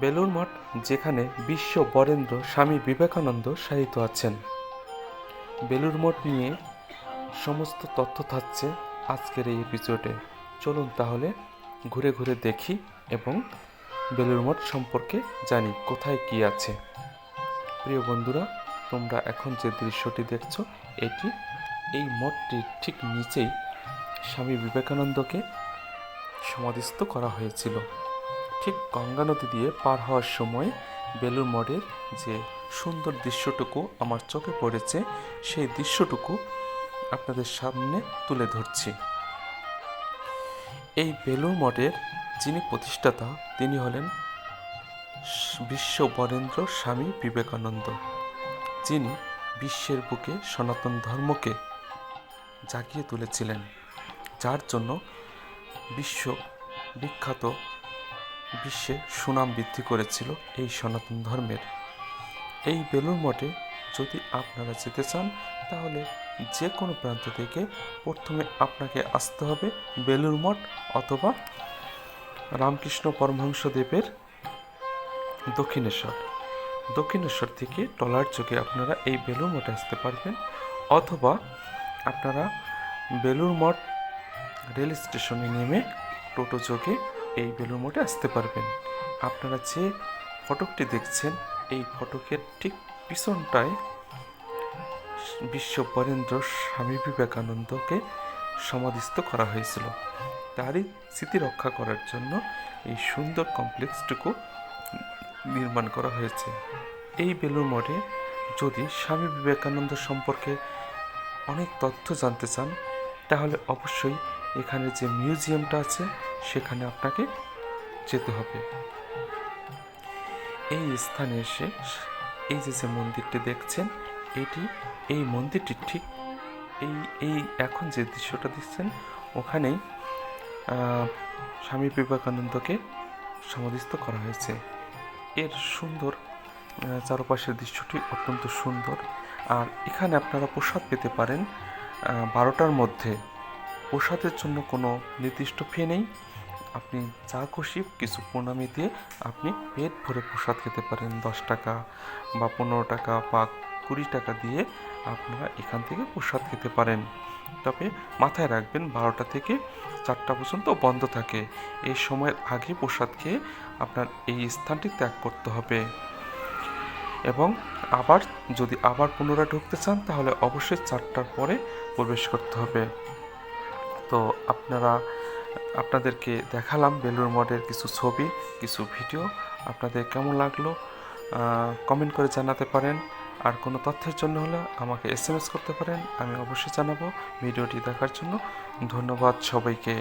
বেলুড় মঠ, যেখানে বিশ্ব বরেণ্য স্বামী বিবেকানন্দ শায়িত আছেন। বেলুড় মঠ নিয়ে সমস্ত তথ্য থাকছে আজকের এই এপিসোডে। চলুন তাহলে ঘুরে ঘুরে দেখি এবং বেলুড় মঠ সম্পর্কে জানি কোথায় কি আছে। প্রিয় বন্ধুরা, তোমরা এখন যে দৃশ্যটি দেখছো, এই মঠটির ঠিক নিচেই স্বামী বিবেকানন্দকে সমাধিস্থ করা হয়েছিল। ঠিক গঙ্গা নদী দিয়ে পার হওয়ার সময় বেলুড় মঠের যে সুন্দর দৃশ্যটুকু আমার চোখে পড়েছে, সেই দৃশ্যটুকু আপনাদের সামনে তুলে ধরছি। এই বেলুড় মঠের যিনি প্রতিষ্ঠাতা, তিনি হলেন বিশ্ব বরেণ্য স্বামী বিবেকানন্দ, যিনি বিশ্বের বুকে সনাতন ধর্মকে জাগিয়ে তুলেছিলেন, যার জন্য বিখ্যাত বিশ্বে সুনাম বৃদ্ধি করেছিল এই সনাতন ধর্মের। এই বেলুড় মঠে যদি আপনারা যেতে চান, তাহলে যে কোনো প্রান্ত থেকে প্রথমে আপনাকে আসতে হবে বেলুড় মঠ অথবা রামকৃষ্ণ পরমহংসদেবের দক্ষিণেশ্বর থেকে ট্রলার যোগে আপনারা এই বেলুড় মঠে আসতে পারবেন, অথবা আপনারা বেলুড় মঠ রেল স্টেশনে নেমে টোটো যোগে এই বেলুড় মঠে আসতে পারবেন। আপনারা যে ফটকটি দেখছেন, এই ফটকের ঠিক পিছনটায় বিশ্ব বরেণ্য স্বামী বিবেকানন্দকে সমাধিস্থ করা হয়েছিল। তারই স্মৃতি রক্ষা করার জন্য এই সুন্দর কমপ্লেক্সটুকু নির্মাণ করা হয়েছে। এই বেলুড় মঠে যদি স্বামী বিবেকানন্দ সম্পর্কে অনেক তথ্য জানতে চান, তাহলে অবশ্যই এখানে যে মিউজিয়ামটা আছে সেখানে আপনাকে যেতে হবে। এই স্থানে এসে এই যে মন্দিরটি দেখছেন, এই মন্দিরটি ঠিক এই এখন যে দৃশ্যটা দেখছেন, ওখানেই স্বামী বিবেকানন্দকে সমাধিস্থ করা হয়েছে। এর সুন্দর চারপাশের দৃশ্যটি অত্যন্ত সুন্দর। আর এখানে আপনারা প্রসাদ পেতে পারেন 12টার মধ্যে। প্রসাদের জন্য কোনো নির্দিষ্ট ফি নেই, আপনি যা খুশি কিছু প্রণামী দিয়ে আপনি পেট ভরে প্রসাদ খেতে পারেন। 10 টাকা বা 15 টাকা বা 20 টাকা দিয়ে আপনারা এখান থেকে প্রসাদ খেতে পারেন। তবে মাথায় রাখবেন, 12টা থেকে 4টা পর্যন্ত বন্ধ থাকে। এই সময়ের আগে প্রসাদ খেয়ে আপনার এই স্থানটি ত্যাগ করতে হবে, এবং যদি আবার পুনরায় ঢুকতে চান, তাহলে অবশ্যই 4টার পরে প্রবেশ করতে হবে। তো আপনাদেরকে দেখালাম বেলুড় মঠের কিছু ছবি, কিছু ভিডিও। আপনাদের কেমন লাগলো কমেন্ট করে জানাতে পারেন। আর কোনো তথ্যের জন্য হলে আমাকে SMS করতে পারেন, আমি অবশ্যই জানাবো। ভিডিওটি দেখার জন্য ধন্যবাদ সবাইকে।